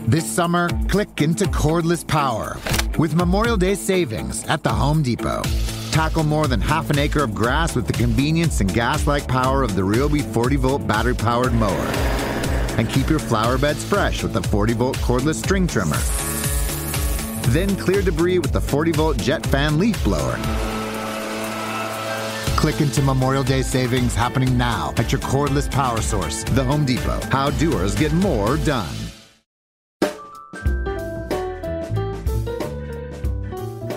This summer, click into cordless power with Memorial Day savings at the Home Depot. Tackle more than half an acre of grass with the convenience and gas-like power of the Ryobi 40-volt battery-powered mower. And keep your flower beds fresh with the 40-volt cordless string trimmer. Then clear debris with the 40-volt jet fan leaf blower. Click into Memorial Day savings happening now at your cordless power source, the Home Depot. How doers get more done.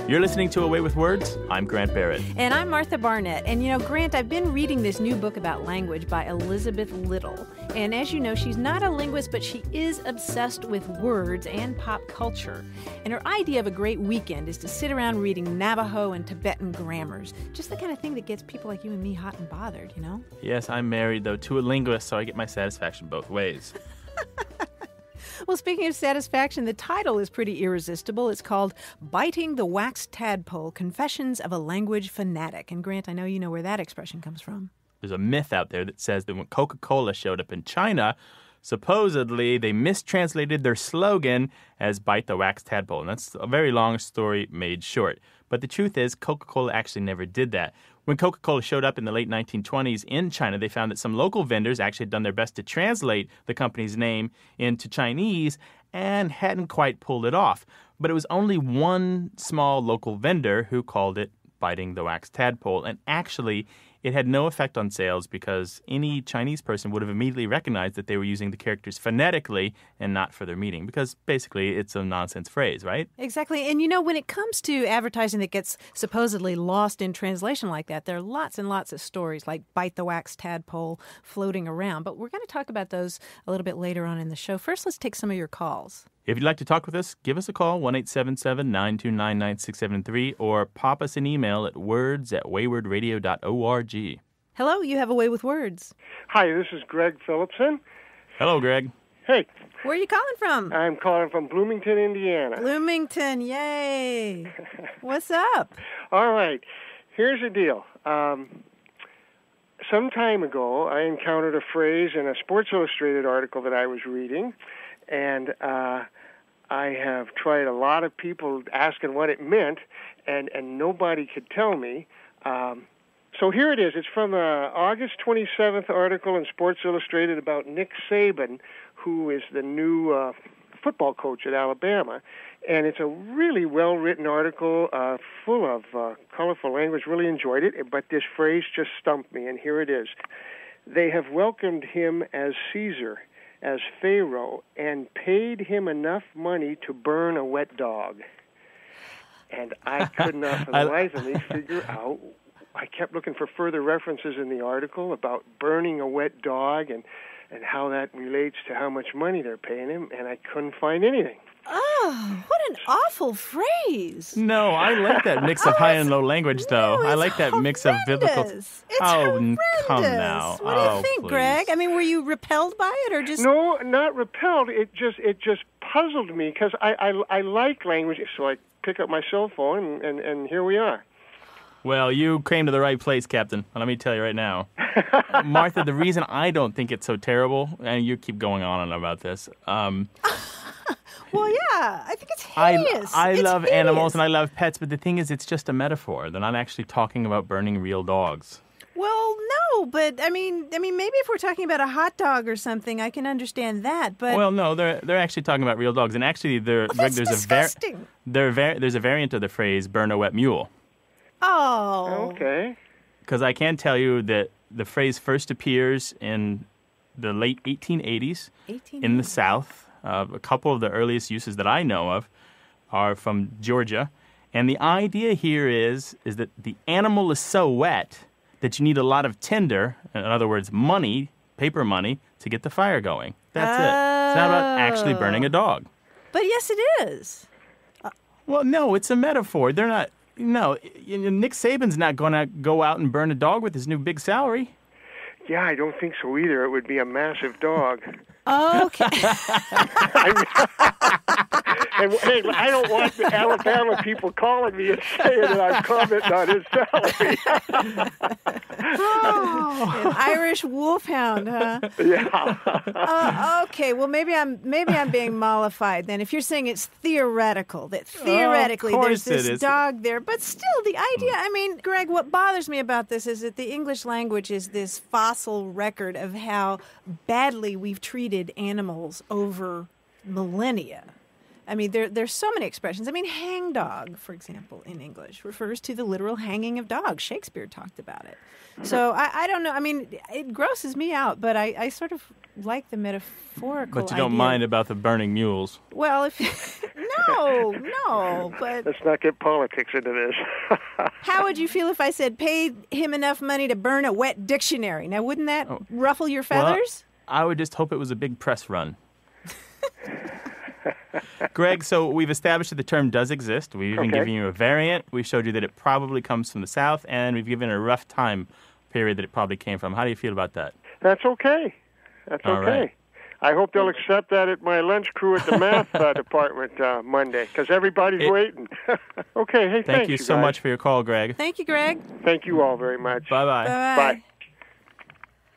You're listening to Away with Words. I'm Grant Barrett. And I'm Martha Barnett. And, Grant, I've been reading this new book about language by Elizabeth Little. And as you know, she's not a linguist, but she is obsessed with words and pop culture. And her idea of a great weekend is to sit around reading Navajo and Tibetan grammars. Just the kind of thing that gets people like you and me hot and bothered, Yes, I'm married, though, to a linguist, so I get my satisfaction both ways. Well, speaking of satisfaction, the title is pretty irresistible. It's called Biting the Wax Tadpole, Confessions of a Language Fanatic. And Grant, I know you know where that expression comes from. There's a myth out there that says that when Coca-Cola showed up in China, supposedly they mistranslated their slogan as Bite the Wax Tadpole. And that's a very long story made short. But the truth is, Coca-Cola actually never did that. When Coca-Cola showed up in the late 1920s in China, they found that some local vendors actually had done their best to translate the company's name into Chinese and hadn't quite pulled it off. But it was only one small local vendor who called it Biting the Wax Tadpole. And actually, it had no effect on sales because any Chinese person would have immediately recognized that they were using the characters phonetically and not for their meaning, because basically it's a nonsense phrase, right? Exactly. And when it comes to advertising that gets supposedly lost in translation like that, there are lots and lots of stories like Bite the Wax Tadpole floating around. But we're going to talk about those a little bit later on in the show. First, let's take some of your calls. If you'd like to talk with us, give us a call, 1-877-929-9673, or pop us an email at words@waywardradio.org. Hello, you have a way with words. Hi, this is Greg Phillipson. Hello, Greg. Hey. Where are you calling from? I'm calling from Bloomington, Indiana. Bloomington, yay. What's up? All right. Here's the deal. Some time ago, I encountered a phrase in a Sports Illustrated article that I was reading, and I have tried a lot of people asking what it meant, and nobody could tell me. So here it is. It's from an August 27th article in Sports Illustrated about Nick Saban, who is the new football coach at Alabama. And it's a really well-written article, full of colorful language. Really enjoyed it, but this phrase just stumped me, and here it is. They have welcomed him as Caesar, as Pharaoh, and paid him enough money to burn a wet dog. And I could not for the life of me figure out. I kept looking for further references in the article about burning a wet dog and how that relates to how much money they're paying him, and I couldn't find anything. Oh, what an awful phrase. No, I like that mix of high and low language, though. No, I like that mix of biblical... It's horrendous. Come now. What do you think, please. Greg? I mean, were you repelled by it or just... No, not repelled. It just puzzled me because I like language, so I pick up my cell phone and here we are. Well, you came to the right place, Captain. Let me tell you right now. Martha, the reason I don't think it's so terrible, and you keep going on about this... Well, yeah, I think it's hideous. I love animals and I love pets, but the thing is, it's just a metaphor. They're not actually talking about burning real dogs. Well, no, but I mean, maybe if we're talking about a hot dog or something, I can understand that. But well, no, they're actually talking about real dogs, and actually, that's disgusting. There's a variant of the phrase "burn a wet mule." Oh, okay. Because I can tell you that the phrase first appears in the late 1880s in the South. A couple of the earliest uses that I know of are from Georgia. And the idea here is that the animal is so wet that you need a lot of tinder, in other words, money, paper money, to get the fire going. That's it. It's not about actually burning a dog. But yes, it is. Well, no, it's a metaphor. They're not... No, Nick Saban's not going to go out and burn a dog with his new big salary. Yeah, I don't think so either. It would be a massive dog. Okay. And hey, I don't want the Alabama people calling me and saying that I'm commenting on his salary. An Irish wolfhound, huh? Yeah. Okay, well maybe I'm being mollified then. If you're saying it's theoretical, that theoretically there's this dog there, but still the idea. I mean, Greg, what bothers me about this is that the English language is this fossil record of how badly we've treated animals over millennia. I mean, there's so many expressions. I mean, hang dog, for example, in English refers to the literal hanging of dogs. Shakespeare talked about it. So I don't know. I mean, it grosses me out, but I sort of like the metaphorical But you don't mind about the burning mules. Well, no, but... Let's not get politics into this. How would you feel if I said paid him enough money to burn a wet dictionary? Now, wouldn't that ruffle your feathers? Well, I would just hope it was a big press run. Greg, so we've established that the term does exist. We've even given you a variant. We showed you that it probably comes from the South, and we've given a rough time period that it probably came from. How do you feel about that? That's okay. That's All okay. right. I hope they'll accept that at my lunch crew at the math department Monday, because everybody's waiting. Okay, hey, thank you so much for your call, Greg. Thank you, Greg. Thank you all very much. Bye-bye. Bye.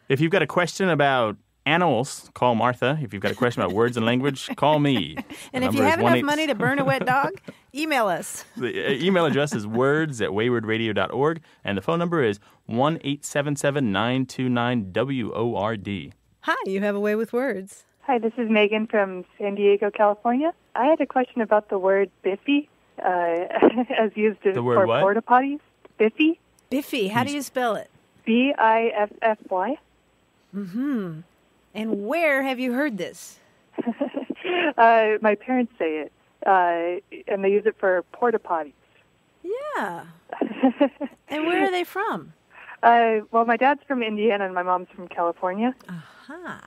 If you've got a question about animals, call Martha. If you've got a question about words and language, call me. And if you have enough money to burn a wet dog, email us. The email address is words@waywardradio.org, and the phone number is 1-877-929-WORD. Hi, you have a way with words. Hi, this is Megan from San Diego, California. I had a question about the word biffy, as used for what? porta potties. Biffy. Biffy, how do you spell it? Biffy. Mm-hmm. And where have you heard this? My parents say it, and they use it for porta potties. Yeah. And where are they from? Well, my dad's from Indiana and my mom's from California. Uh-huh.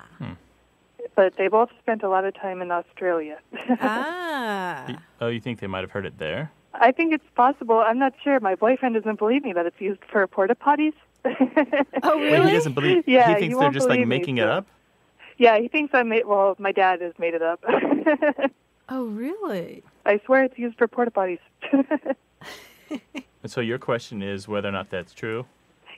But they both spent a lot of time in Australia. Oh, you think they might have heard it there? I think it's possible. I'm not sure. My boyfriend doesn't believe me that it's used for porta potties. Oh, really? Wait, he doesn't believe. Yeah, he thinks they're just like making it up. Yeah, he thinks my dad has made it up. Oh, really? I swear it's used for porta potties. And so your question is whether or not that's true?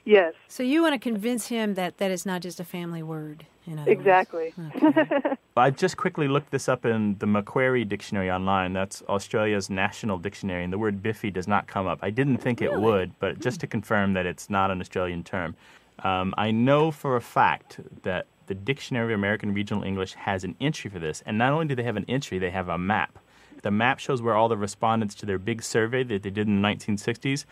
Yes. So you want to convince him that is not just a family word, in other exactly. words. Okay. I just quickly looked this up in the Macquarie Dictionary online. That's Australia's national dictionary, and the word biffy does not come up. I didn't think it would, but just to confirm that it's not an Australian term. I know for a fact that the Dictionary of American Regional English has an entry for this, and not only do they have an entry, they have a map. The map shows where all the respondents to their big survey that they did in the 1960s,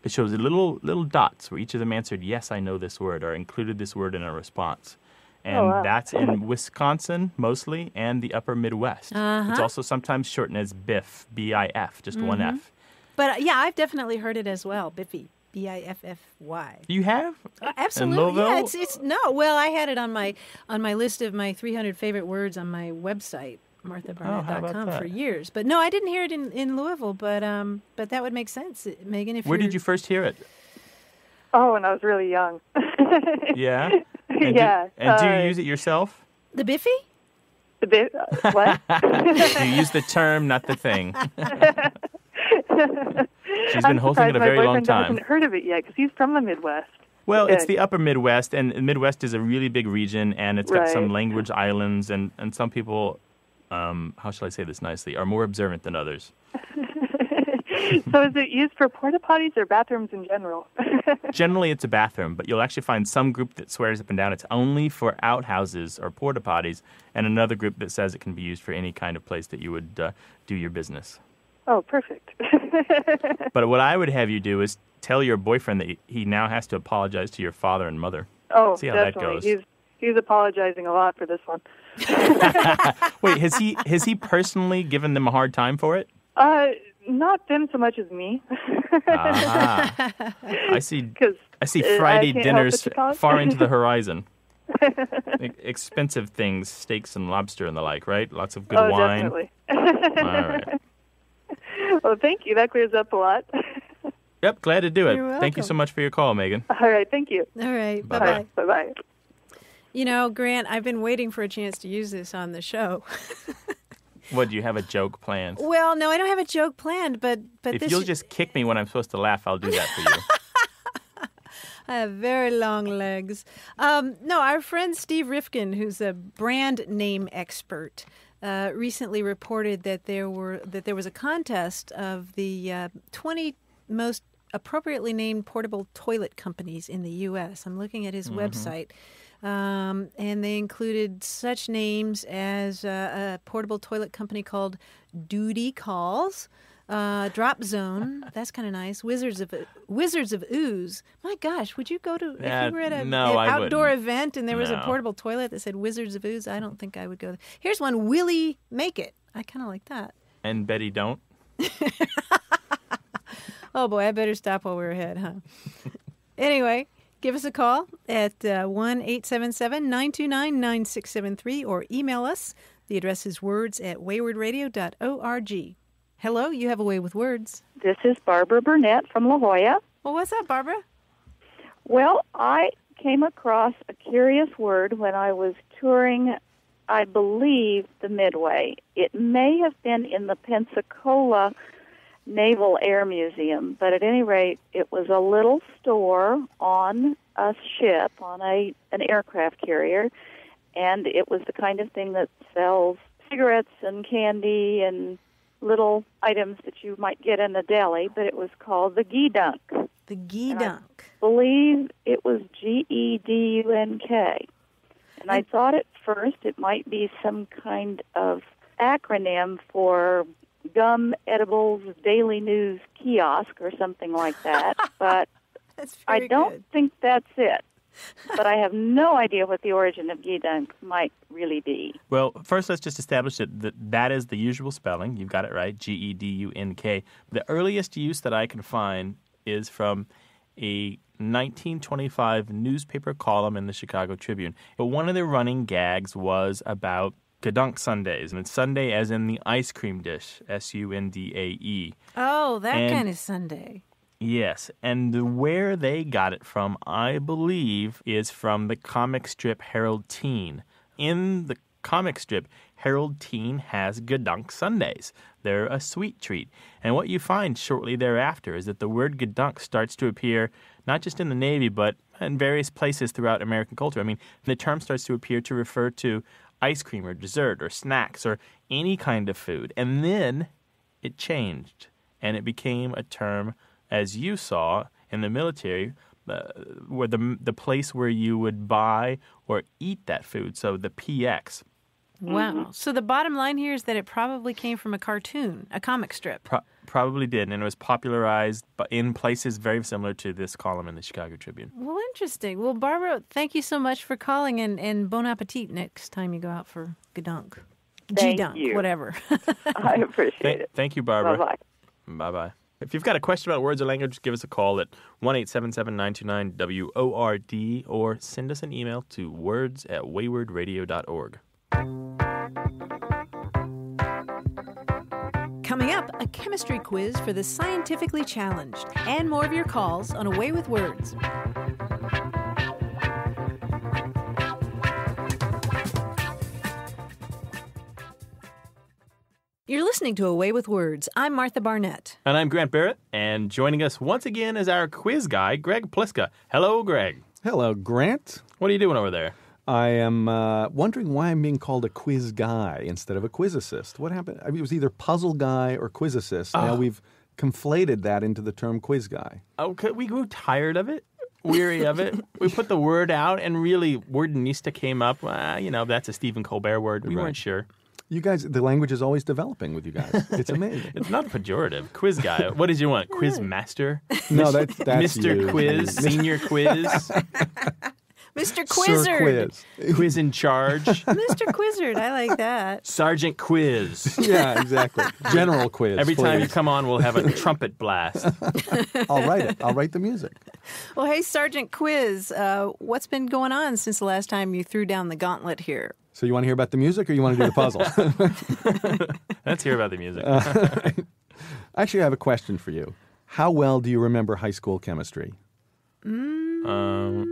it shows little dots where each of them answered, yes, I know this word, or included this word in a response. And that's in Wisconsin, mostly, and the upper Midwest. Uh-huh. It's also sometimes shortened as BIF, B-I-F, just one F. But, yeah, I've definitely heard it as well, Biffy, B-I-F-F-Y. You have? Absolutely, yeah. It's no. Well, I had it on my list of my 300 favorite words on my website, MarthaBarnett.com, for years. But no, I didn't hear it in Louisville, but that would make sense, Megan. Where did you first hear it? Oh, when I was really young. Yeah? And do you use it yourself? The Biffy? The what? You use the term, not the thing. She's been holding it a very long time. I haven't heard of it yet because he's from the Midwest. Well, it's the upper Midwest, and the Midwest is a really big region, and it's got some language islands, and some people, how shall I say this nicely, are more observant than others. So is it used for porta potties or bathrooms in general? Generally, it's a bathroom, but you'll actually find some group that swears up and down it's only for outhouses or porta potties, and another group that says it can be used for any kind of place that you would do your business. Oh, perfect. But what I would have you do is tell your boyfriend that he now has to apologize to your father and mother. Oh, see how definitely. that goes. He's apologizing a lot for this one. Wait, has he personally given them a hard time for it? Not them so much as me. I see Friday dinners far into the horizon. Expensive things, steaks and lobster and the like, right? Lots of good wine. Definitely. All right. Well, thank you. That clears up a lot. Yep, glad to do it. You're welcome. Thank you so much for your call, Megan. All right, thank you. All right, Bye-bye. bye-bye. Bye-bye. You know, Grant, I've been waiting for a chance to use this on the show. What, do you have a joke planned? Well, no, I don't have a joke planned, but if you'll just kick me when I'm supposed to laugh, I'll do that for you. I have very long legs. No, our friend Steve Rifkin, who's a brand name expert, recently reported that there was a contest of the 20 most appropriately named portable toilet companies in the U.S. I'm looking at his website. And they included such names as a portable toilet company called Duty Calls, Drop Zone. That's kind of nice. Wizards of Ooze. My gosh, would you go to if you were at an outdoor event and there was a portable toilet that said Wizards of Ooze? I don't think I would go there. Here's one, Willie Make It. I kind of like that. And Betty Don't. Oh boy, I better stop while we're ahead, huh? Anyway. Give us a call at 1-877-929-9673 or email us. The address is words@waywardradio.org. Hello, you have a way with words. This is Barbara Burnett from La Jolla. Well, what's up, Barbara? Well, I came across a curious word when I was touring, I believe, the Midway. It may have been in the Pensacola Naval Air Museum, but at any rate, it was a little store on a ship, on an aircraft carrier, and it was the kind of thing that sells cigarettes and candy and little items that you might get in a deli, but it was called the gedunk. The gedunk. I believe it was Gedunk. And I thought at first it might be some kind of acronym for Gum Edibles Daily News Kiosk or something like that, but I don't think that's it. But I have no idea what the origin of gedunk might really be. Well, first let's just establish that is the usual spelling. You've got it right, Gedunk. The earliest use that I can find is from a 1925 newspaper column in the Chicago Tribune. But one of the running gags was about gedunk sundaes, and it's sundae as in the ice cream dish, Sundae. Oh, that kind of sundae. Yes, and where they got it from, I believe, is from the comic strip Harold Teen. In the comic strip, Harold Teen has gedunk sundaes. They're a sweet treat. And what you find shortly thereafter is that the word gedunk starts to appear not just in the Navy, but in various places throughout American culture. I mean, the term starts to appear to refer to ice cream or dessert or snacks or any kind of food. And then it changed, and it became a term, as you saw in the military, where the place where you would buy or eat that food, so the PX. Wow. So the bottom line here is that it probably came from a cartoon, a comic strip. Probably did, and it was popularized in places very similar to this column in the Chicago Tribune. Well, interesting. Well, Barbara, thank you so much for calling, and bon appetit next time you go out for gedunk. Thank you. Whatever. I appreciate it. Thank you, Barbara. Bye-bye. Bye-bye. If you've got a question about words or language, give us a call at 1-877-929-WORD or send us an email to words@waywardradio.org. Coming up, a chemistry quiz for the scientifically challenged, and more of your calls on A Way with Words. You're listening to A Way with Words. I'm Martha Barnett. And I'm Grant Barrett. And joining us once again is our quiz guy, Greg Pliska. Hello, Greg. Hello, Grant. What are you doing over there? I am wondering why I'm being called a quiz guy instead of a quiz assist. What happened? I mean, it was either puzzle guy or quiz assist. Now we've conflated that into the term quiz guy. Okay, we grew tired of it, weary of it. We put the word out, and really, wordinista came up. That's a Stephen Colbert word. We weren't sure. You guys, the language is always developing with you guys. It's amazing. It's not pejorative. Quiz guy. What did you want? Quiz master? No, that's Mr. you. Quiz, Senior Quiz. Mr. Quizzard. Sir Quiz. Quiz in charge. Mr. Quizzard, I like that. Sergeant Quiz. Yeah, exactly. General Quiz. Every time you please. come on, we'll have a trumpet blast. I'll write it. I'll write the music. Well, hey, Sergeant Quiz, what's been going on since the last time you threw down the gauntlet here? So you want to hear about the music or you want to do the puzzle? Let's hear about the music. Actually, I have a question for you. How well do you remember high school chemistry? NaCl?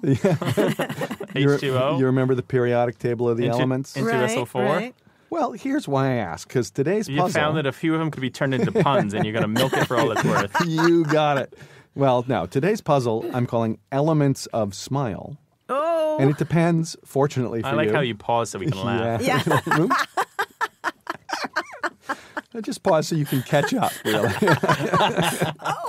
H2O? You remember the periodic table of the elements? Into SO4? Right. Well, here's why I ask, because today's You puzzle... found that a few of them could be turned into puns, and you're going to milk it for all it's worth. You got it. Well, no, today's puzzle I'm calling Elements of Smile. Oh. And it depends, fortunately for you. I like how you pause so we can laugh. Yeah. I just pause so you can catch up, really.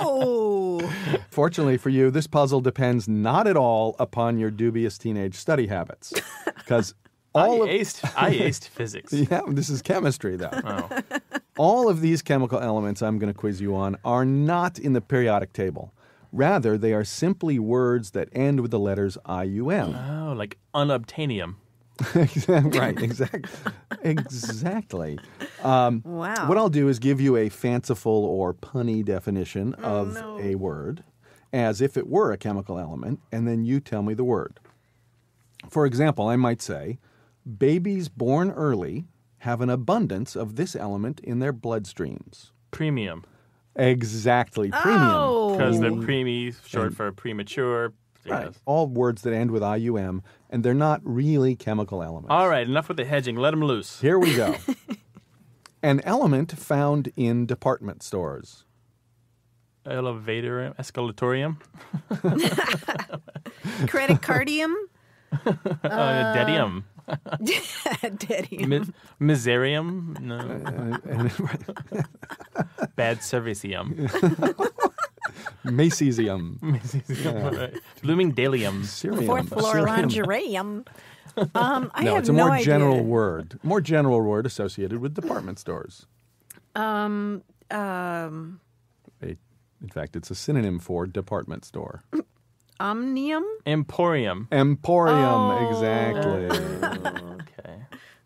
Oh. Fortunately for you, this puzzle depends not at all upon your dubious teenage study habits. Because I aced physics. Yeah, this is chemistry, though. Oh. All of these chemical elements I'm going to quiz you on are not in the periodic table. Rather, they are simply words that end with the letters IUM. Oh, like unobtainium. Right, exactly. Wow. What I'll do is give you a fanciful or punny definition of a word as if it were a chemical element, and then you tell me the word. For example, I might say, babies born early have an abundance of this element in their bloodstreams. Premium. Exactly, premium. Oh. Because they're preemie, short for premature. Right. Yes. All words that end with IUM, and they're not really chemical elements. All right, enough with the hedging. Let them loose. Here we go. An element found in department stores. Escalatorium. Credit cardium. Dedium. Dedium. Miserium. No. Bad servicium. Macesium. Right. Blooming dalium. Cerium. Fourth floor lingerie-um. I No, have it's a no more idea. general word. More general word associated with department stores. Um, In fact, it's a synonym for department store. Omnium? Emporium. Emporium, exactly. Okay.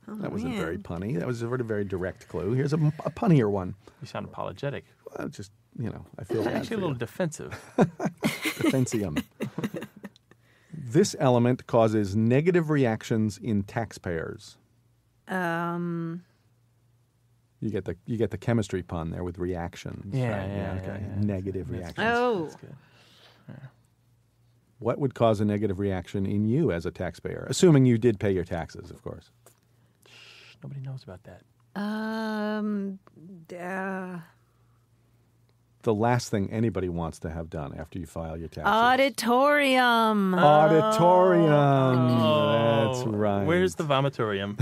That wasn't man. very punny. That was a very direct clue. Here's a punnier one. You sound apologetic. Well, just, I feel bad Actually, a for little you. defensive. Defensium. This element causes negative reactions in taxpayers. You get the chemistry pun there with reactions. Yeah, right? yeah, Okay. yeah. Negative reactions. Oh. That's good. What would cause a negative reaction in you as a taxpayer? Assuming you did pay your taxes, of course. Nobody knows about that. The last thing anybody wants to have done after you file your taxes. Auditorium. Auditorium. That's Oh, right. Where's the vomitorium?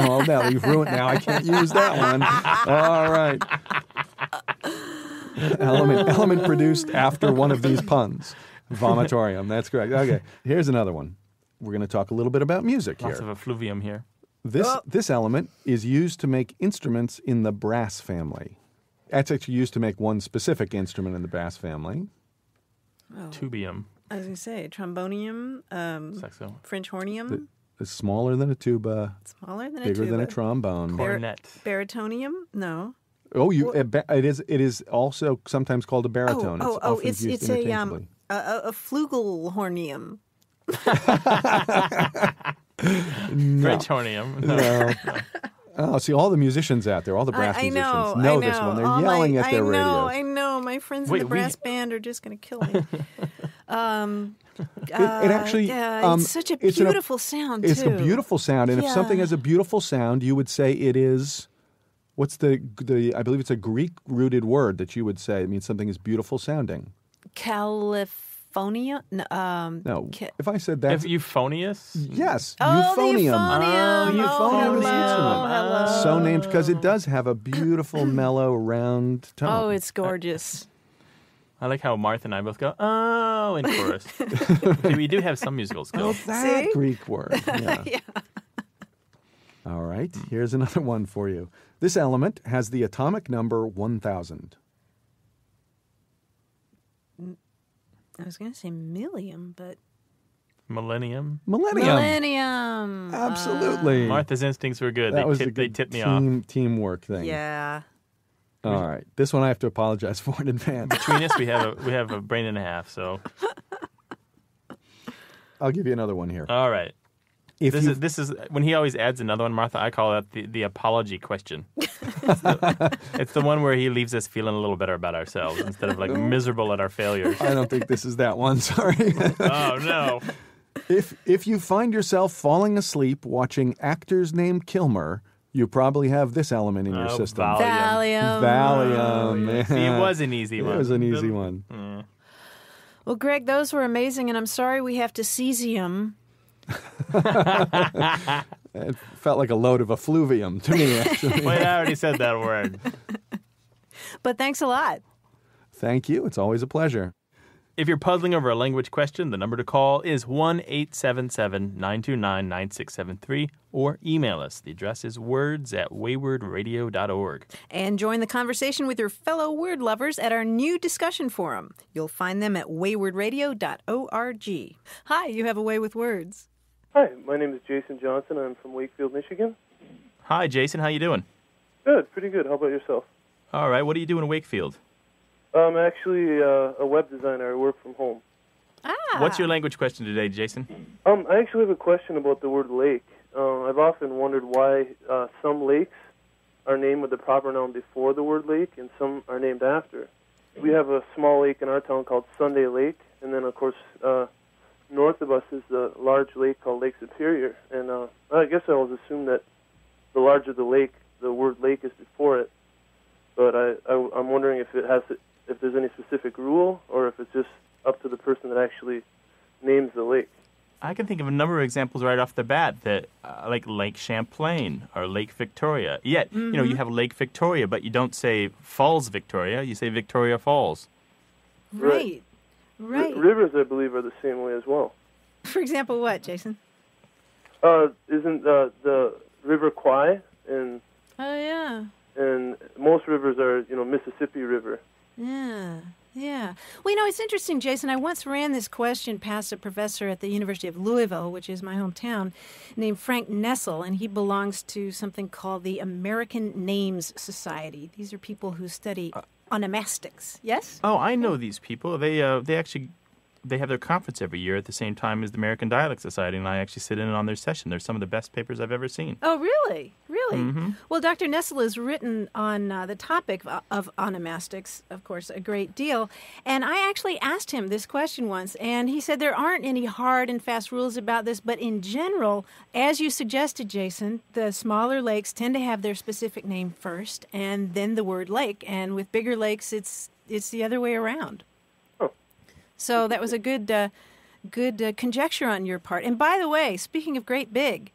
Oh, now you've ruined. Now I can't use that one. All right. Element produced after one of these puns. Vomitorium. That's correct. Okay. Here's another one. We're going to talk a little bit about music Lots here. of effluvium here. This element is used to make instruments in the brass family. That's actually used to make one specific instrument in the brass family. Tubium. I was going to say trombonium, Saxo. French hornium, It's smaller than a tuba, smaller than a bigger tuba. than a trombone. Cornet. Baritonium? No. Oh, it is also sometimes called a baritone. Often it's used a interchangeably. flugelhornium. French hornium. No. Oh, see, all the musicians out there, all the brass I know, musicians know I this know. one. They're All yelling at their radios. I know. My friends Wait, in the brass band are just going to kill me. It actually, it's such a it's beautiful sound, too. It's a beautiful sound, and if Yeah. something has a beautiful sound, you would say it is. What's the? I believe it's a Greek-rooted word that you would say. It means something is beautiful sounding. California? No, if I said that, If euphonious? yes, Oh, the euphonium. euphonium. Euphonium is the instrument. Hello. So named because it does have a beautiful, mellow, round tone. Oh, it's gorgeous. I like how Martha and I both go, oh, in chorus. We do have some musical skills. that See? Greek word. Yeah. Yeah. All right, here's another one for you. This element has the atomic number 1,000. I was going to say millium, but... Millennium. Millennium. Absolutely. Martha's instincts were good. That was a They good tipped me off. teamwork thing. Yeah. All right. This one I have to apologize for in advance. Between us, we have a brain and a half. So, I'll give you another one here. all right. If you This is when he always adds another one, Martha. I call that the apology question. It's the one where he leaves us feeling a little better about ourselves instead of like miserable at our failures. I don't think this is that one. Sorry. Oh no! If you find yourself falling asleep watching actors named Kilmer, You probably have this element in your system. Valium. Valium. See, it was an easy one. It was an easy one. Well, Greg, those were amazing, and I'm sorry we have to cesium. It felt like a load of effluvium to me, actually. Wait, I already said that word. But thanks a lot. Thank you. It's always a pleasure. If you're puzzling over a language question, the number to call is 1-877-929-9673 or email us. The address is words@waywardradio.org. And join the conversation with your fellow word lovers at our new discussion forum. You'll find them at waywardradio.org. Hi, you have a way with words. Hi, my name is Jason Johnson. I'm from Wakefield, Michigan. Hi, Jason. How you doing? Good, pretty good. How about yourself? All right. What do you do in Wakefield? I'm actually a web designer. I work from home. What's your language question today, Jason? I actually have a question about the word lake. I've often wondered why some lakes are named with the proper noun before the word lake and some are named after. We have a small lake in our town called Sunday Lake, and then, of course, north of us is the large lake called Lake Superior. And I guess I always assume that the larger the lake, the word lake is before it. But I'm wondering if there's any specific rule or if it's just up to the person that actually names the lake. I can think of a number of examples right off the bat that, like Lake Champlain or Lake Victoria. Yet, you have Lake Victoria, but you don't say Falls Victoria. You say Victoria Falls. Right. Rivers, I believe, are the same way as well. For example, what, Jason? Isn't the River Kwai and and most rivers are Mississippi River. Yeah. Well, it's interesting, Jason. I once ran this question past a professor at the University of Louisville, which is my hometown, named Frank Nessel, and he belongs to something called the American Names Society. These are people who study onomastics. Yes? Oh, I know these people. They have their conference every year at the same time as the American Dialect Society, and I actually sit in on their session. They're some of the best papers I've ever seen. Oh, really? Mm-hmm. Well, Dr. Nessel has written on the topic of onomastics, of course, a great deal. And I actually asked him this question once, and he said there aren't any hard and fast rules about this, but in general, as you suggested, Jason, the smaller lakes tend to have their specific name first, and then the word lake. And with bigger lakes, it's the other way around. So that was a good conjecture on your part. And by the way, speaking of great big,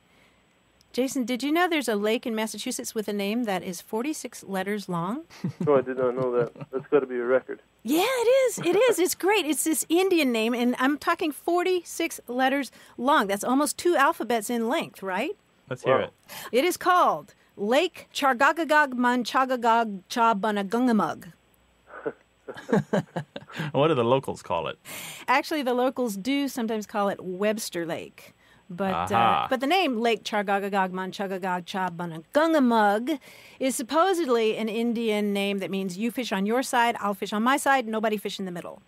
Jason, did you know there's a lake in Massachusetts with a name that is 46 letters long? No, I did not know that. That's got to be a record. Yeah, it is. It is. It's great. It's this Indian name, and I'm talking 46 letters long. That's almost 2 alphabets in length, right? Let's hear it. It is called Lake Chargagagag Manchagagag Chabunagungamug. What do the locals call it? Actually, the locals do sometimes call it Webster Lake. But the name Lake Chargagagag Manchagagag Chabunagungamug is supposedly an Indian name that means you fish on your side, I'll fish on my side, nobody fish in the middle.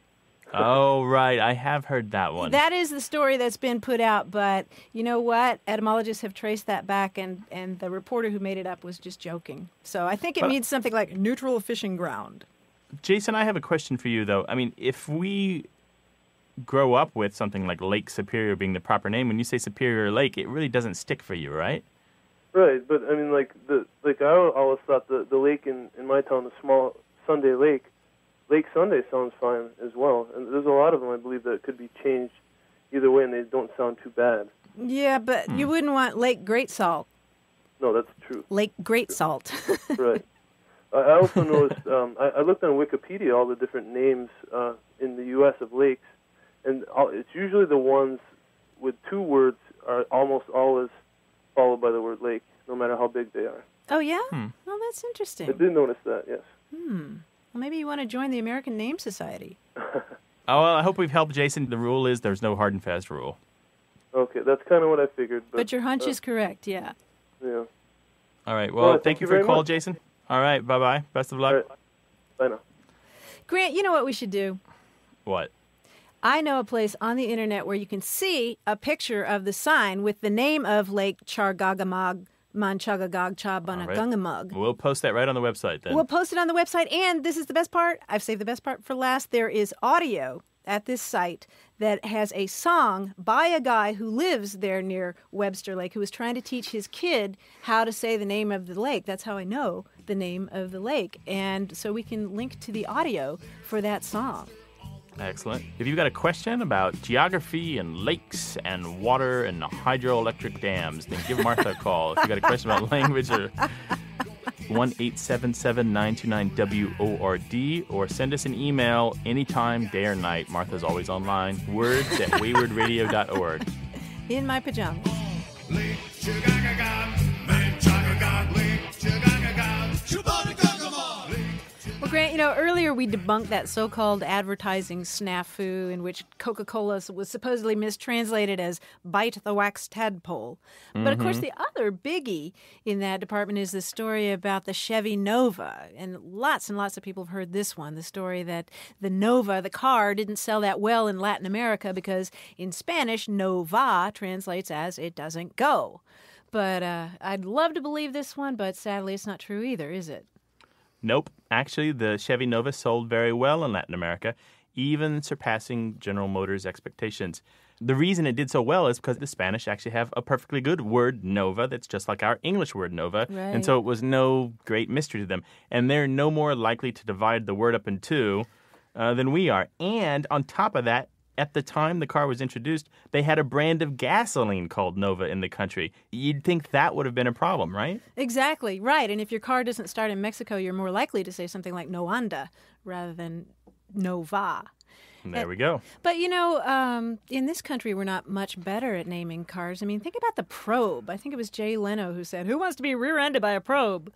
Oh, right. I have heard that one. That is the story that's been put out, but you know what? Etymologists have traced that back, and the reporter who made it up was just joking. So I think it means something like neutral fishing ground. Jason, I have a question for you, though. I mean, if we grow up with something like Lake Superior being the proper name, when you say Superior Lake, it really doesn't stick for you, right? Right, but I mean, I always thought the lake in my town, the small Sunday Lake, Lake Sunday sounds fine as well. And there's a lot of them, I believe, that could be changed either way, and they don't sound too bad. Yeah, but you wouldn't want Lake Great Salt. No, that's true. Lake Great Salt. Right. I also noticed, I looked on Wikipedia, all the different names in the U.S. of lakes, and it's usually the ones with 2 words are almost always followed by the word lake, no matter how big they are. Oh, yeah? Oh, that's interesting. I did notice that, yes. Well, maybe you want to join the American Name Society. Well, I hope we've helped, Jason. The rule is there's no hard and fast rule. Okay, that's kind of what I figured. But your hunch is correct, yeah. Yeah. All right, well, thank you for your call, Jason. All right, bye-bye. Best of luck. All right. Bye now. Grant, you know what we should do? What? I know a place on the internet where you can see a picture of the sign with the name of Lake Chargagamag Manchagagag Chabunagungamug. We'll post that right on the website then. We'll post it on the website, and this is the best part. I've saved the best part for last. There is audio at this site that has a song by a guy who lives there near Webster Lake, who is trying to teach his kid how to say the name of the lake. That's how I know the name of the lake. And so we can link to the audio for that song. Excellent. If you've got a question about geography and lakes and water and hydroelectric dams, then give Martha a call. If you've got a question about language, or 1-877-929-WORD, or send us an email anytime, day or night. Martha's always online. words@waywardradio.org. In my pajamas. Well, Grant, earlier we debunked that so-called advertising snafu in which Coca-Cola was supposedly mistranslated as bite the wax tadpole. But, of course, the other biggie in that department is the story about the Chevy Nova. And lots of people have heard this one, the story that the Nova, the car, didn't sell that well in Latin America because in Spanish, Nova translates as it doesn't go. But I'd love to believe this one, but sadly it's not true either, is it? Nope. Actually, the Chevy Nova sold very well in Latin America, even surpassing General Motors' expectations. The reason it did so well is because the Spanish actually have a perfectly good word, Nova, that's just like our English word, Nova. Right. And so it was no great mystery to them. And they're no more likely to divide the word up in two than we are. And on top of that, at the time the car was introduced, they had a brand of gasoline called Nova in the country. You'd think that would have been a problem, right? Exactly, right. And if your car doesn't start in Mexico, you're more likely to say something like no anda rather than Nova. There we go. But, in this country, we're not much better at naming cars. I mean, think about the Probe. I think it was Jay Leno who said, "Who wants to be rear-ended by a Probe?"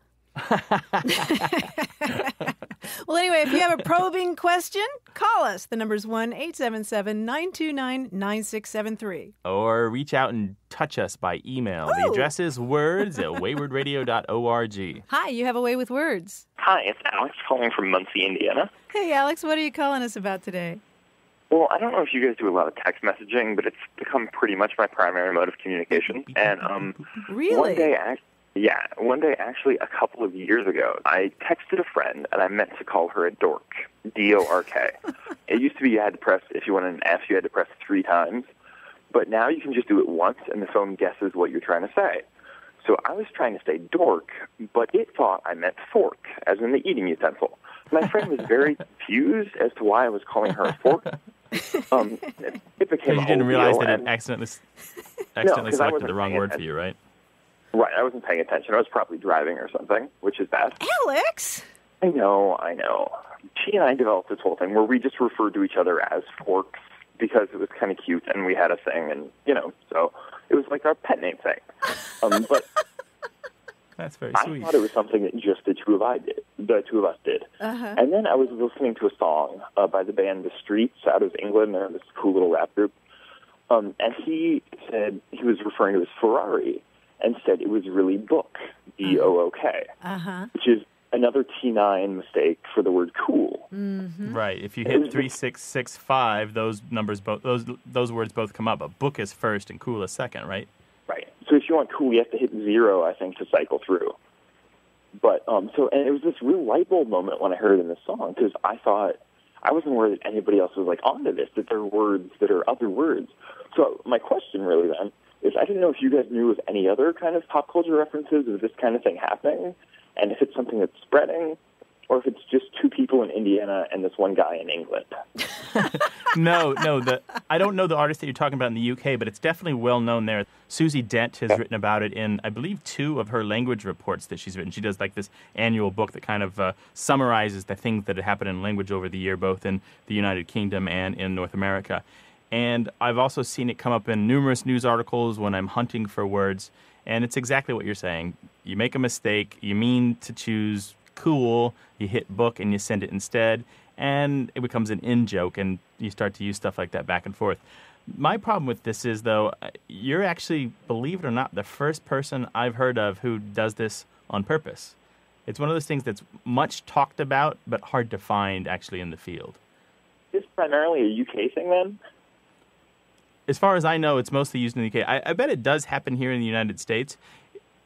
Well, anyway, if you have a probing question, call us. The number's 1-877-929-9673. Or reach out and touch us by email. The address is words@waywardradio.org. Hi, you have a way with words. Hi, it's Alex calling from Muncie, Indiana. Hey, Alex, what are you calling us about today? Well, I don't know if you guys do a lot of text messaging, but it's become pretty much my primary mode of communication. And Really? One day, actually, a couple of years ago, I texted a friend, and I meant to call her a dork, D-O-R-K. It used to be if you wanted an F, you had to press 3 times. But now you can just do it once, and the phone guesses what you're trying to say. So I was trying to say dork, but it thought I meant fork, as in the eating utensil. My friend was very confused as to why I was calling her a fork. It became You didn't realize that it and accidentally I selected wasn't the wrong paying word for you, right? Right, I wasn't paying attention. I was probably driving or something, which is bad. Alex? I know. She and I developed this whole thing where we just referred to each other as forks because it was kind of cute and we had a thing, and, so it was like our pet name thing. But That's very I sweet. thought it was something that just the two of us did. Uh-huh. And then I was listening to a song by the band The Streets out of England. They're this cool little rap group. And he said he was referring to his Ferrari and said it was really book, B-O-O-K, which is another T9 mistake for the word cool. Mm-hmm. Right. If you hit 3665, those numbers those words both come up. But book is first and cool is second, right? Right. So if you want cool, you have to hit 0, I think, to cycle through. But and it was this real light bulb moment when I heard it in this song, because I thought I wasn't aware that anybody else was like onto this, that there are words that are other words. So my question really then is, I didn't know if you guys knew of any other kind of pop culture references of this kind of thing happening, and if it's something that's spreading, or if it's just 2 people in Indiana and this one guy in England. No. I don't know the artist that you're talking about in the UK, but it's definitely well known there. Susie Dent has written about it in, I believe, 2 of her language reports that she's written. She does like this annual book that kind of summarizes the things that have happened in language over the year, both in the United Kingdom and in North America. And I've also seen it come up in numerous news articles when I'm hunting for words. And it's exactly what you're saying. You make a mistake, you mean to choose cool, you hit book and you send it instead, and it becomes an in-joke, and you start to use stuff like that back and forth. My problem with this is, though, you're actually, believe it or not, the first person I've heard of who does this on purpose. It's one of those things that's much talked about, but hard to find actually in the field. Is this primarily a UK thing, then? As far as I know, it's mostly used in the UK. I bet it does happen here in the United States.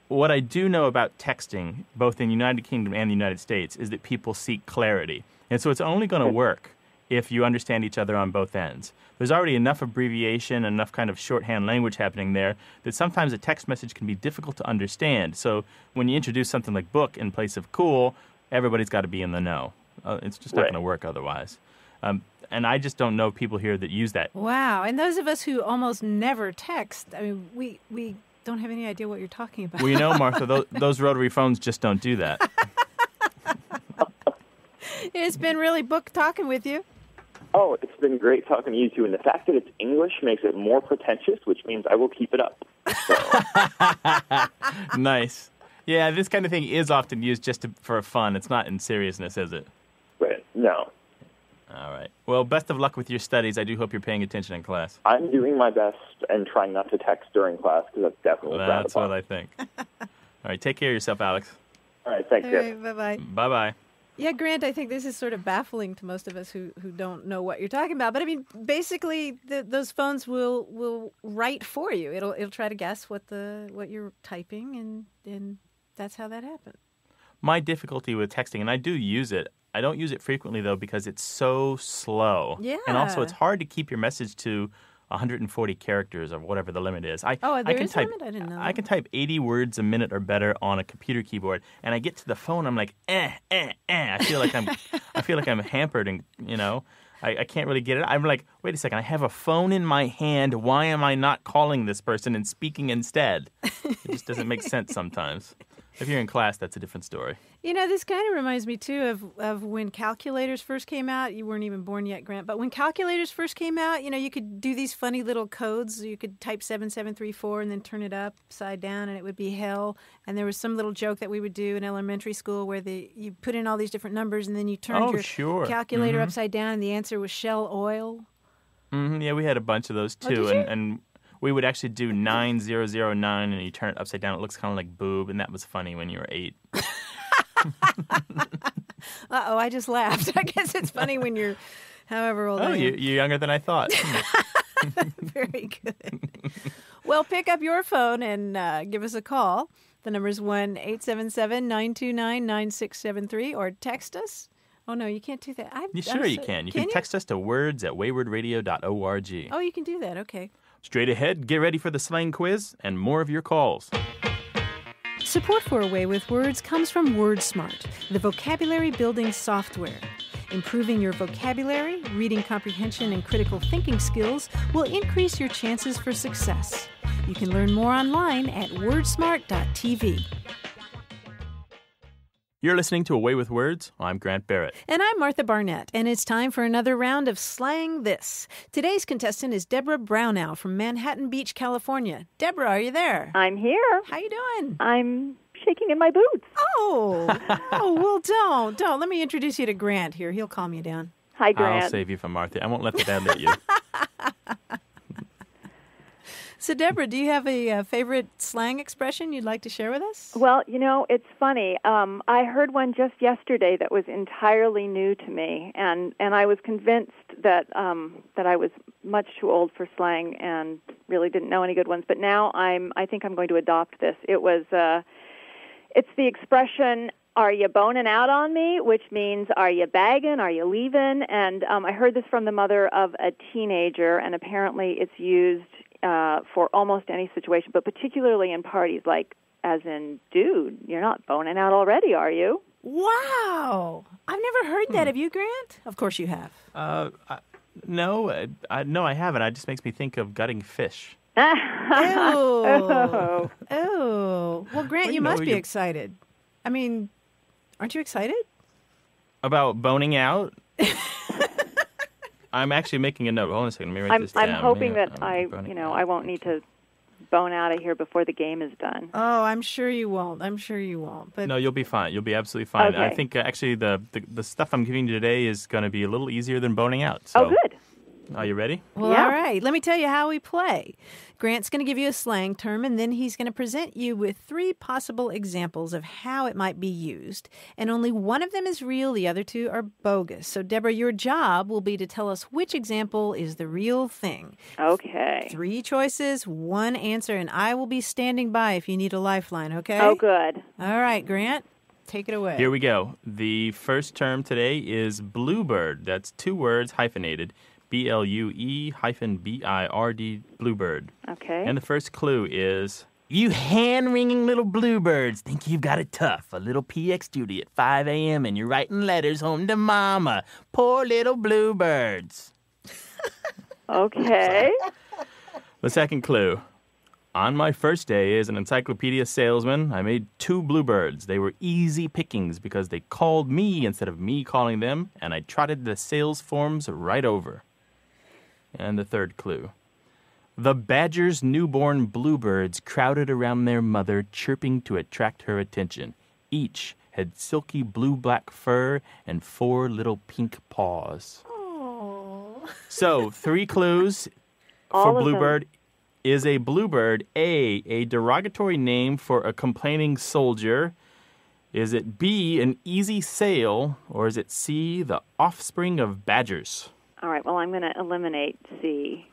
What I do know about texting, both in the United Kingdom and the United States, is that people seek clarity. And so it's only going to work if you understand each other on both ends. There's already enough abbreviation, enough kind of shorthand language happening there that sometimes a text message can be difficult to understand. So when you introduce something like book in place of cool, everybody's got to be in the know. It's just not going to work otherwise. And I just don't know people here that use that. Wow. And those of us who almost never text, I mean, we don't have any idea what you're talking about. Well, you know, Martha, those rotary phones just don't do that. It's been really book talking with you. Oh, it's been great talking to you two, and the fact that it's English makes it more pretentious, which means I will keep it up. So. Nice. Yeah, this kind of thing is often used just for fun. It's not in seriousness, is it? Right. No. All right. Well, best of luck with your studies. I do hope you're paying attention in class. I'm doing my best and trying not to text during class because that's definitely frowned upon. What I think. All right. Take care of yourself, Alex. All right. Thanks, All right, bye-bye. Bye-bye. Yeah, Grant, I think this is sort of baffling to most of us who don't know what you're talking about. But I mean, basically, those phones will write for you. It'll try to guess what you're typing, and that's how that happened. My difficulty with texting, and I do use it. I don't use it frequently though because it's so slow. Yeah. And also, it's hard to keep your message to 140 characters or whatever the limit is. There is a limit? I didn't know. I can type 80 words a minute or better on a computer keyboard, and I get to the phone, I'm like, I feel like I'm hampered, and I can't really get it. I'm like, wait a second, I have a phone in my hand. Why am I not calling this person and speaking instead? It just doesn't make sense sometimes. If you're in class, that's a different story. This kind of reminds me, too, of when calculators first came out. You weren't even born yet, Grant. But when calculators first came out, you could do these funny little codes. You could type 7734 and then turn it upside down, and it would be hell. And there was some little joke that we would do in elementary school where you put in all these different numbers, and then you turned your calculator upside down, and the answer was Shell Oil. Mm-hmm. Yeah, we had a bunch of those, too. And we would actually do 9009, and you turn it upside down. It looks kind of like boob, and that was funny when you were 8. Uh-oh, I just laughed. I guess it's funny when you're however old I am. You're younger than I thought. Very good. Well, pick up your phone and give us a call. The number is 1-877-929-9673, or text us. Oh, no, you can't do that. You can. You can text us to words@waywardradio.org. Oh, you can do that. Okay. Straight ahead, get ready for the slang quiz and more of your calls. Support for A Way with Words comes from WordSmart, the vocabulary building software. Improving your vocabulary, reading comprehension, and critical thinking skills will increase your chances for success. You can learn more online at wordsmart.tv. You're listening to A Way with Words. I'm Grant Barrett. And I'm Martha Barnett, and it's time for another round of Slang This. Today's contestant is Deborah Brownow from Manhattan Beach, California. Deborah, are you there? I'm here. How you doing? I'm shaking in my boots. Oh, well, don't. Let me introduce you to Grant here. He'll calm you down. Hi, Grant. I'll save you from Martha. I won't let the bad let you. So, Deborah, do you have a favorite slang expression you'd like to share with us? Well, it's funny. I heard one just yesterday that was entirely new to me, and I was convinced that I was much too old for slang and really didn't know any good ones. But now I think I'm going to adopt this. It's the expression, "Are you boning out on me?" which means, are you bagging, are you leaving? And I heard this from the mother of a teenager, and apparently it's used for almost any situation, but particularly in parties, like as in, dude, you're not boning out already, are you? Wow. I've never heard that. Have you, Grant? Of course you have. No, I haven't. It just makes me think of gutting fish. Ew. Oh. Well, Grant, you must be excited. I mean, aren't you excited? About boning out? I'm actually making a note. Hold on a second. Let me write this down. I'm hoping that I won't need to bone out of here before the game is done. Oh, I'm sure you won't. But no, you'll be fine. You'll be absolutely fine. Okay. I think actually the stuff I'm giving you today is going to be a little easier than boning out. So. Oh, good. Are you ready? Well, yeah. All right. Let me tell you how we play. Grant's going to give you a slang term, and then he's going to present you with 3 possible examples of how it might be used. And only one of them is real. The other 2 are bogus. So, Deborah, your job will be to tell us which example is the real thing. Okay. 3 choices, 1 answer, and I will be standing by if you need a lifeline, okay? Oh, good. All right, Grant. take it away. Here we go. The first term today is bluebird. That's 2 words hyphenated. BLUE-BIRD, bluebird. Okay. And the first clue is, you hand-wringing little bluebirds think you've got it tough. A little PX duty at 5 a.m. and you're writing letters home to mama. Poor little bluebirds. Okay. The second clue. On my first day as an encyclopedia salesman, I made 2 bluebirds. They were easy pickings because they called me instead of me calling them, and I trotted the sales forms right over. And the third clue. The badger's newborn bluebirds crowded around their mother, chirping to attract her attention. Each had silky blue-black fur and 4 little pink paws. Oh. So, 3 clues for bluebird. Is a bluebird A derogatory name for a complaining soldier? Is it B, an easy sail? Or is it C, the offspring of badgers? All right, well, I'm going to eliminate C.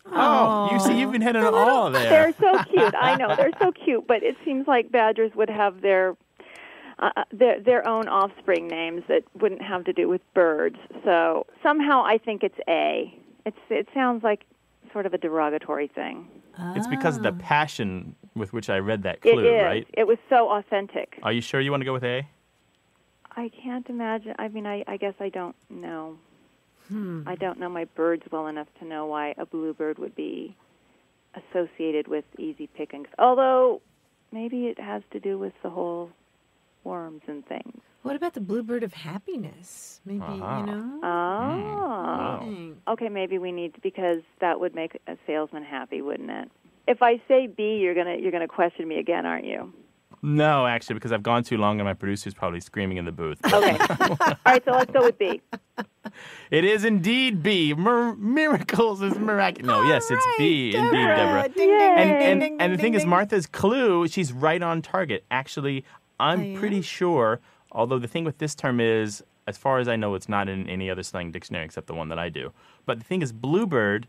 Oh, you see, you've been hitting it all there. They're so cute. I know, they're so cute, but it seems like badgers would have their own offspring names that wouldn't have to do with birds. So somehow I think it's A. It sounds like sort of a derogatory thing. It's because of the passion with which I read that clue, it is. right? It was so authentic. Are you sure you want to go with A? I can't imagine. I mean, I guess I don't know. I don't know my birds well enough to know why a bluebird would be associated with easy pickings. Although, maybe it has to do with the whole worms and things. What about the bluebird of happiness? Maybe, you know? Wow. Okay, maybe we need to, because that would make a salesman happy, wouldn't it? If I say B, you're gonna question me again, aren't you? No, actually, because I've gone too long and my producer's probably screaming in the booth. Okay. All right, so let's go with B. It is indeed B. Miracles is miraculous. No, yes, it's B, Deborah. indeed, Deborah. Ding, ding, And ding, the ding, thing is, ding. Martha's clue, she's right on target. Actually, I'm pretty sure, although the thing with this term is, as far as I know, it's not in any other slang dictionary except the one that I do. But the thing is, bluebird,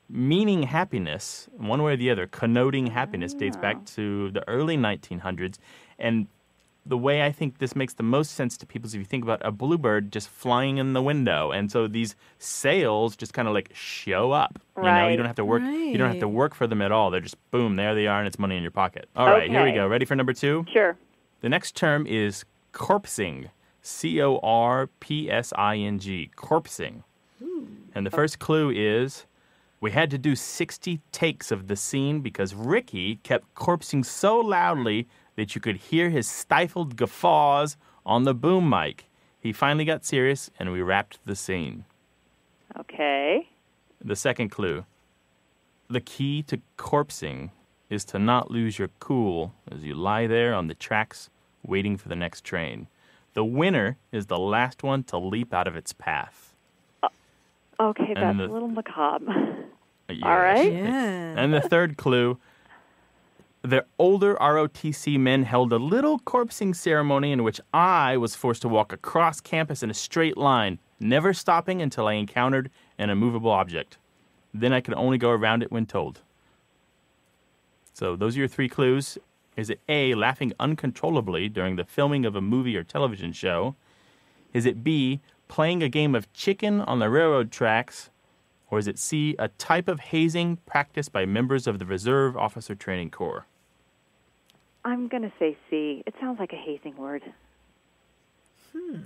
meaning happiness, one way or the other, connoting happiness, dates back to the early 1900s. And the way I think this makes the most sense to people is if you think about a bluebird just flying in the window. And so these sails just kind of like show up. You know, you don't have to work. You don't have to work for them at all. They're just, boom, there they are, and it's money in your pocket. All right, here we go. Ready for number 2? Sure. The next term is corpsing. C-O-R-P-S-I-N-G. Corpsing. And the first clue is, we had to do 60 takes of the scene because Ricky kept corpsing so loudly that you could hear his stifled guffaws on the boom mic. He finally got serious, and we wrapped the scene. Okay. The second clue. The key to corpsing is to not lose your cool as you lie there on the tracks waiting for the next train. The winner is the last one to leap out of its path. Okay, that's a little macabre. Yes. All right. Yeah. And the third clue. The older ROTC men held a little corpsing ceremony in which I was forced to walk across campus in a straight line, never stopping until I encountered an immovable object. Then I could only go around it when told. So those are your 3 clues. Is it A, laughing uncontrollably during the filming of a movie or television show? Is it B, playing a game of chicken on the railroad tracks? Or is it C, a type of hazing practiced by members of the Reserve Officer Training Corps? I'm going to say C. It sounds like a hazing word.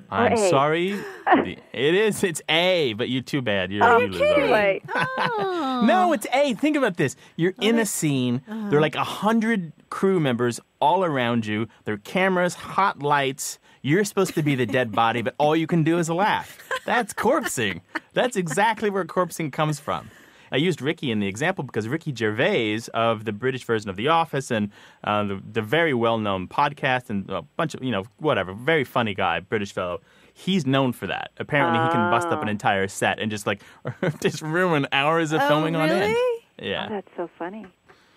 I'm sorry. It's A, but you're too bad. You lose already. No, it's A. Think about this. You're in a scene. There are like 100 crew members all around you. There are cameras, hot lights. You're supposed to be the dead body, but all you can do is laugh. That's corpsing. That's exactly where corpsing comes from. I used Ricky in the example because Ricky Gervais of the British version of The Office and the very well-known podcast and a bunch of, whatever, very funny guy, British fellow. He's known for that. Apparently he can bust up an entire set and just just ruin hours of filming on end. Yeah. Oh, that's so funny.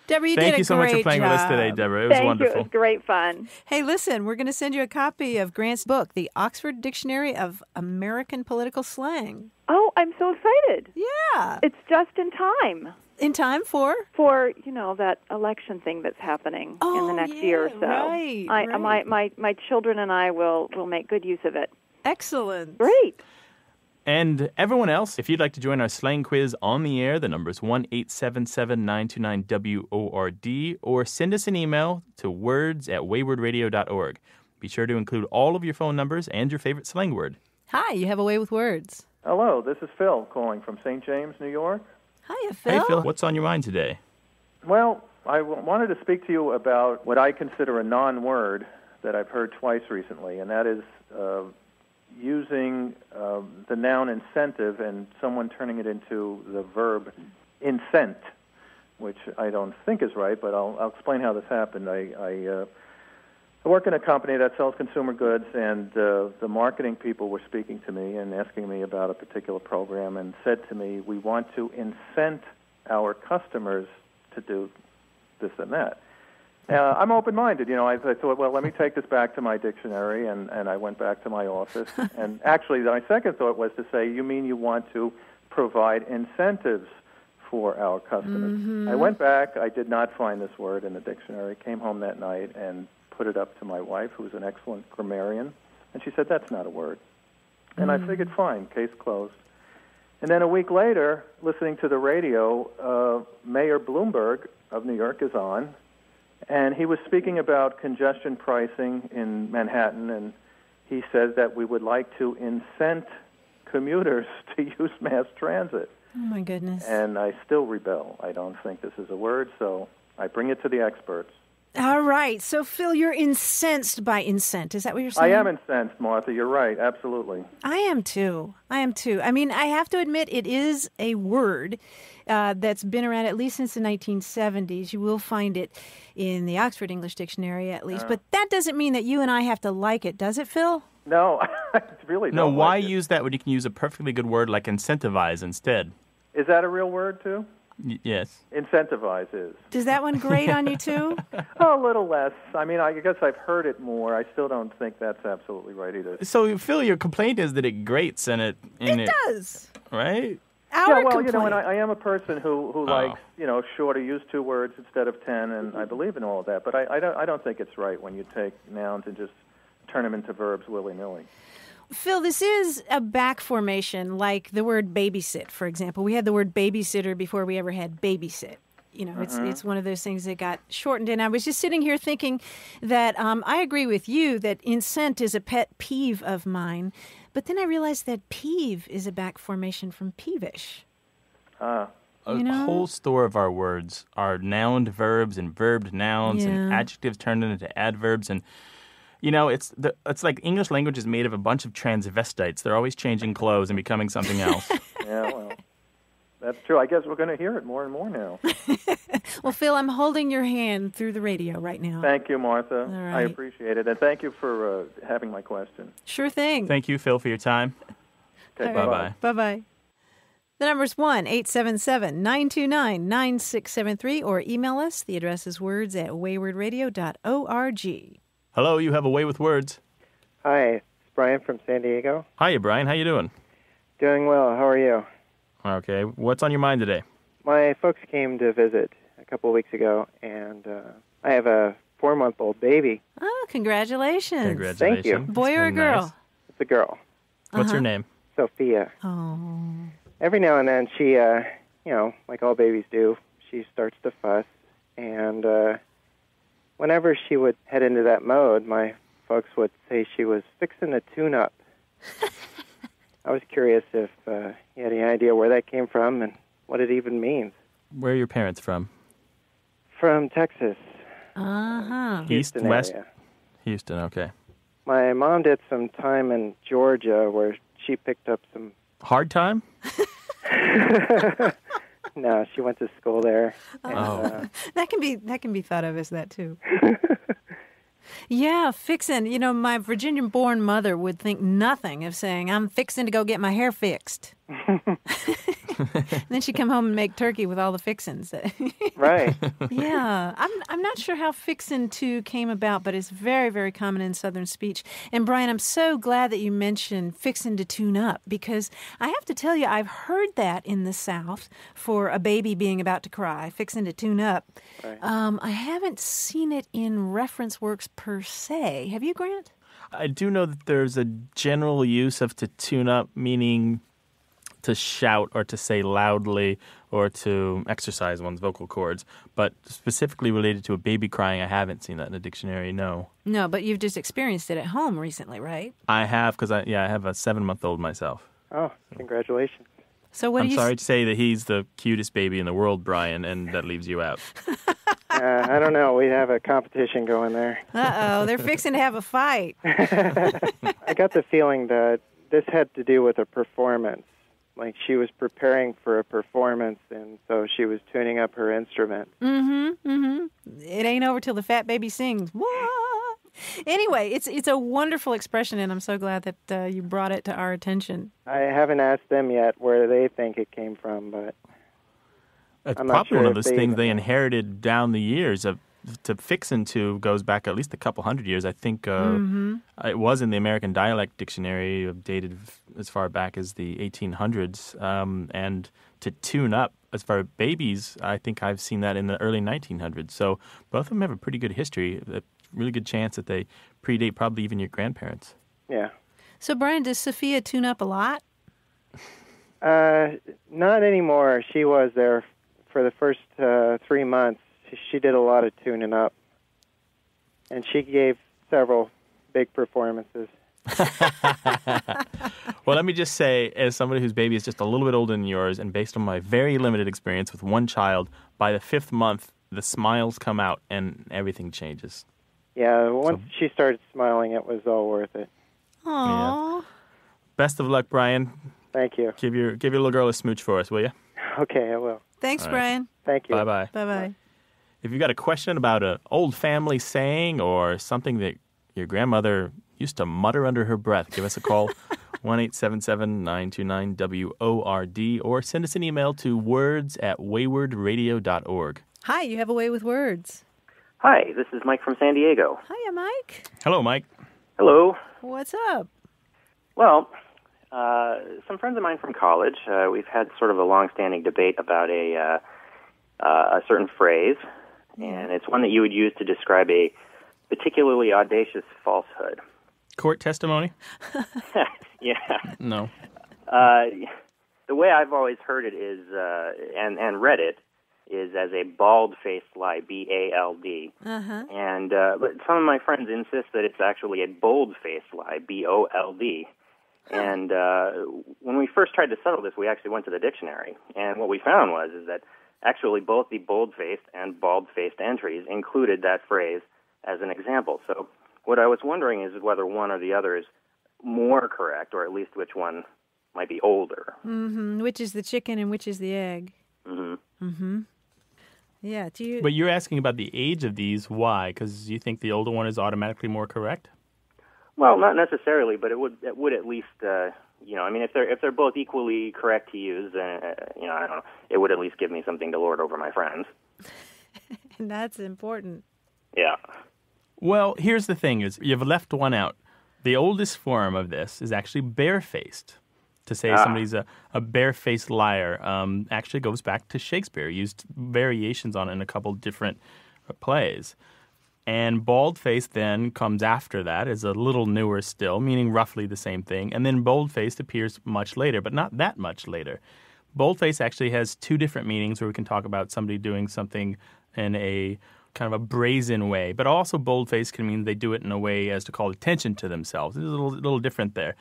Deborah, you did a Thank great you so much for playing with us today, Deborah. It was wonderful. It was great fun. Hey, listen, we're going to send you a copy of Grant's book, The Oxford Dictionary of American Political Slang. Oh, I'm so excited. Yeah. It's just in time. in time for? For, that election thing that's happening in the next year or so. Right. My children and I will make good use of it. Excellent. Great. And everyone else, if you'd like to join our slang quiz on the air, the number is 1-877-929-WORD, or send us an email to words@waywardradio.org. Be sure to include all of your phone numbers and your favorite slang word. Hi, you have a way with words. Hello, this is Phil calling from St. James, New York. Hiya, Phil. Hey, Phil, what's on your mind today? Well, I wanted to speak to you about what I consider a non-word that I've heard twice recently, and that is using the noun incentive and someone turning it into the verb incent, which I don't think is right, but I'll explain how this happened. I work in a company that sells consumer goods, and the marketing people were speaking to me and asking me about a particular program and said to me, we want to incent our customers to do this and that. I'm open-minded. I thought, well, let me take this back to my dictionary, and I went back to my office. And actually, my second thought was to say, you mean you want to provide incentives for our customers. Mm-hmm. I went back. I did not find this word in the dictionary. Came home that night and put it up to my wife, who is an excellent grammarian, and she said, that's not a word. And I figured, fine, case closed. And then a week later, listening to the radio, Mayor Bloomberg of New York is on, and he was speaking about congestion pricing in Manhattan, and he said that we would like to incent commuters to use mass transit. Oh, my goodness. And I still rebel. I don't think this is a word, so I bring it to the experts. All right. So, Phil, you're incensed by incent. Is that what you're saying? I am incensed, Martha. You're right. Absolutely. I am, too. I mean, I have to admit it is a word that's been around at least since the 1970s. You will find it in the Oxford English Dictionary, at least. But that doesn't mean that you and I have to like it, does it, Phil? No, I really don't. No, why like it. use that when you can use a perfectly good word like incentivize instead? Is that a real word, too? Yes. Incentivize is. Does that one grate on you, too? Oh, a little less. I mean, I guess I've heard it more. I still don't think that's absolutely right either. So, Phil, your complaint is that it grates and it does. Right? Our well, complaint. and I am a person who likes, shorter, use 2 words instead of 10, and I believe in all of that. But I don't think it's right when you take nouns and just turn them into verbs willy-nilly. Phil, this is a back formation, like the word babysit, for example. We had the word babysitter before we ever had babysit. It's one of those things that got shortened. And I was just sitting here thinking that I agree with you that incent is a pet peeve of mine. But then I realized that peeve is a back formation from peevish. A whole store of our words are noun verbs and verbed nouns and adjectives turned into adverbs. And it's like English language is made of a bunch of transvestites. They're always changing clothes and becoming something else. Yeah, well, that's true. I guess we're going to hear it more and more now. Well, Phil, I'm holding your hand through the radio right now. Thank you, Martha. All right. I appreciate it. And thank you for having my question. Sure thing. Thank you, Phil, for your time. Okay, All bye-bye. Bye-bye. The number's 1-877-929-9673, or email us. The address is words@waywardradio.org. Hello, you have a way with words. Hi, it's Brian from San Diego. Hiya, Brian. How you doing? Doing well. How are you? Okay. What's on your mind today? My folks came to visit a couple of weeks ago, and I have a 4-month-old baby. Oh, congratulations. Congratulations. Thank you. Boy or a girl? Nice. It's a girl, What's her name? Sophia. Oh. Every now and then she, like all babies do, she starts to fuss, and whenever she would head into that mode, my folks would say she was fixing a tune-up. I was curious if you had any idea where that came from and what it even means. Where are your parents from? From Texas. Uh-huh. East, Houston West? area. Houston, okay. My mom did some time in Georgia where she picked up some... Hard time? No, she went to school there. Oh. That can be thought of as that, too. Yeah, fixing. My Virginia-born mother would think nothing of saying, I'm fixing to go get my hair fixed. And then she'd come home and make turkey with all the fixins. Right. Yeah. I'm not sure how fixin' to came about, but it's very, very common in Southern speech. And Brian, I'm so glad that you mentioned fixin' to tune up, because I have to tell you, I've heard that in the South for a baby being about to cry, fixin' to tune up. Right. I haven't seen it in reference works per se. Have you, Grant? I do know that there's a general use of to tune up, meaning to shout or to say loudly or to exercise one's vocal cords. But specifically related to a baby crying, I haven't seen that in a dictionary, no. No, but you've just experienced it at home recently, right? I have, because I have a 7-month-old myself. Oh, congratulations. So what I'm do you sorry to say that he's the cutest baby in the world, Brian, and that leaves you out. I don't know. We have a competition going there. Uh-oh, they're fixing to have a fight. I got the feeling that this had to do with a performance. Like she was preparing for a performance, and so she was tuning up her instrument. It ain't over till the fat baby sings. Wah! Anyway, it's a wonderful expression, and I'm so glad that you brought it to our attention. I haven't asked them yet where they think it came from, but It's I'm probably not sure one of if those they things even they know. inherited down the years. To fixin' to goes back at least a couple hundred years. I think it was in the American Dialect Dictionary, dated as far back as the 1800s. And to tune up, as far as babies, I think I've seen that in the early 1900s. So both of them have a pretty good history. A really good chance that they predate probably even your grandparents. yeah. So, Brian, does Sophia tune up a lot? Not anymore. She was there for the first 3 months. She did a lot of tuning up, and she gave several big performances. Well, let me just say, as somebody whose baby is just a little bit older than yours, and based on my very limited experience with one child, by the 5th month, the smiles come out and everything changes. Yeah, once she started smiling, it was all worth it. Aww. Best of luck, Brian. Thank you. Give your little girl a smooch for us, will you? Okay, I will. Thanks, Brian. Thank you. Bye-bye. Bye-bye. If you've got a question about an old family saying or something that your grandmother used to mutter under her breath, give us a call, 1-877-929-WORD, or send us an email to words@waywardradio.org. Hi, you have a way with words. Hi, this is Mike from San Diego. Hiya, Mike. Hello, Mike. Hello. What's up? Well, some friends of mine from college, we've had sort of a long-standing debate about a certain phrase, and it's one that you would use to describe a particularly audacious falsehood. Court testimony? Yeah. No. The way I've always heard it is, and read it, is as a bald-faced lie, B-A-L-D. And but some of my friends insist that it's actually a bold-faced lie, B-O-L-D. And when we first tried to settle this, we actually went to the dictionary, and what we found is that actually both the bold-faced and bald-faced entries included that phrase as an example. So what I was wondering is whether one or the other is more correct, or at least which one might be older. Which is the chicken and which is the egg? Yeah. Do you? But you're asking about the age of these. Why? Because you think the older one is automatically more correct? Well, not necessarily, but it would at least, I mean, if they're both equally correct to use, then, I don't know, it would at least give me something to lord over my friends. And that's important. Yeah. Well, here's the thing: is you've left one out. The oldest form of this is actually barefaced. To say somebody's a barefaced liar actually goes back to Shakespeare. Used variations on it in a couple different plays. And bald-faced then comes after that, is a little newer still, meaning roughly the same thing. And then bold-faced appears much later, but not that much later. Bold-faced actually has two different meanings where we can talk about somebody doing something in a kind of a brazen way. But also bold-faced can mean they do it in a way as to call attention to themselves. It's a little different there.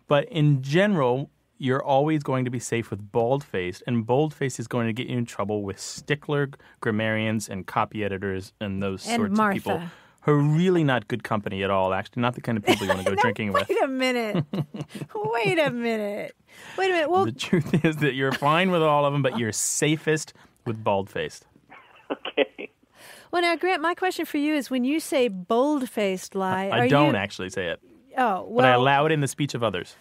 But in general, you're always going to be safe with bald-faced, and bald-faced is going to get you in trouble with stickler grammarians and copy editors and those And sorts Martha. of people who are really not good company at all, actually. Not the kind of people you want to go drinking with. Wait a minute. Wait a minute. Well, The truth is that you're fine with all of them, but you're safest with bald-faced. Okay. Well, now, Grant, my question for you is when you say bold-faced lie, I don't actually say it. Oh, But I well, allow it in the speech of others.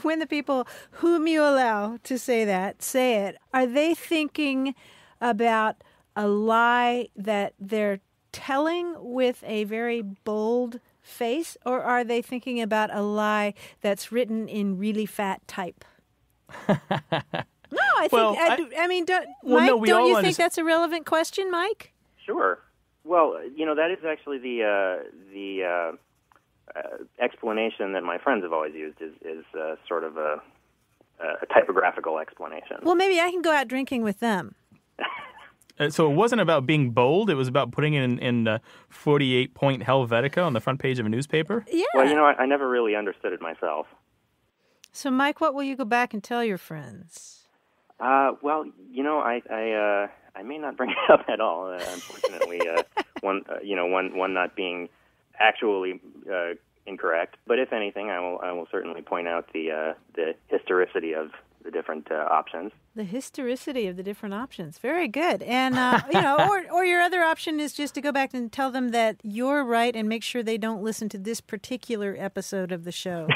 when the people whom you allow to say that say it, are they thinking about a lie that they're telling with a very bold face, or are they thinking about a lie that's written in really fat type? No, I think. Mike, don't you think that's a relevant question, Mike? Sure. Well, that is actually the explanation that my friends have always used is sort of a typographical explanation. Well, maybe I can go out drinking with them. So it wasn't about being bold. It was about putting it in 48-point Helvetica on the front page of a newspaper? Yeah. Well, I never really understood it myself. So, Mike, what will you go back and tell your friends? Well, I may not bring it up at all. Unfortunately, one not being actually incorrect. But if anything, I will certainly point out the historicity of the different options. The historicity of the different options. Very good. And, or your other option is just to go back and tell them that you're right and make sure they don't listen to this particular episode of the show.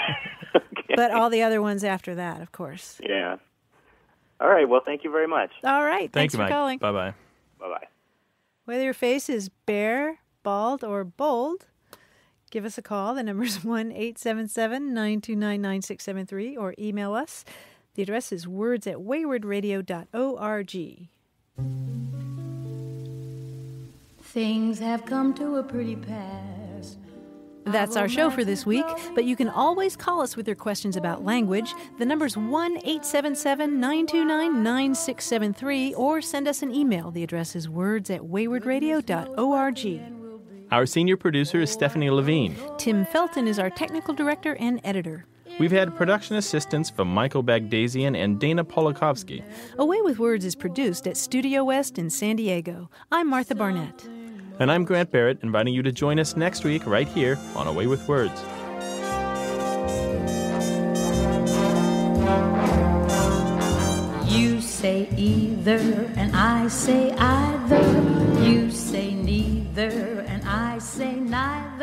Okay. But all the other ones after that, of course. Yeah. All right. Well, thank you very much. All right. Thanks you, for Mike. calling. Bye-bye. Bye-bye. Whether your face is bare, bald, or bold, give us a call. The number is 1-877-929-9673 or email us. The address is words@waywardradio.org. Things have come to a pretty pass. That's our show for this week, but you can always call us with your questions about language. The number's 1-877-929-9673 or send us an email. The address is words@waywardradio.org. Our senior producer is Stephanie Levine. Tim Felton is our technical director and editor. We've had production assistance from Michael Bagdasian and Dana Polikovsky. Away with Words is produced at Studio West in San Diego. I'm Martha Barnett. And I'm Grant Barrett, inviting you to join us next week right here on Away with Words. You say either, and I say either. You say neither, and I say neither.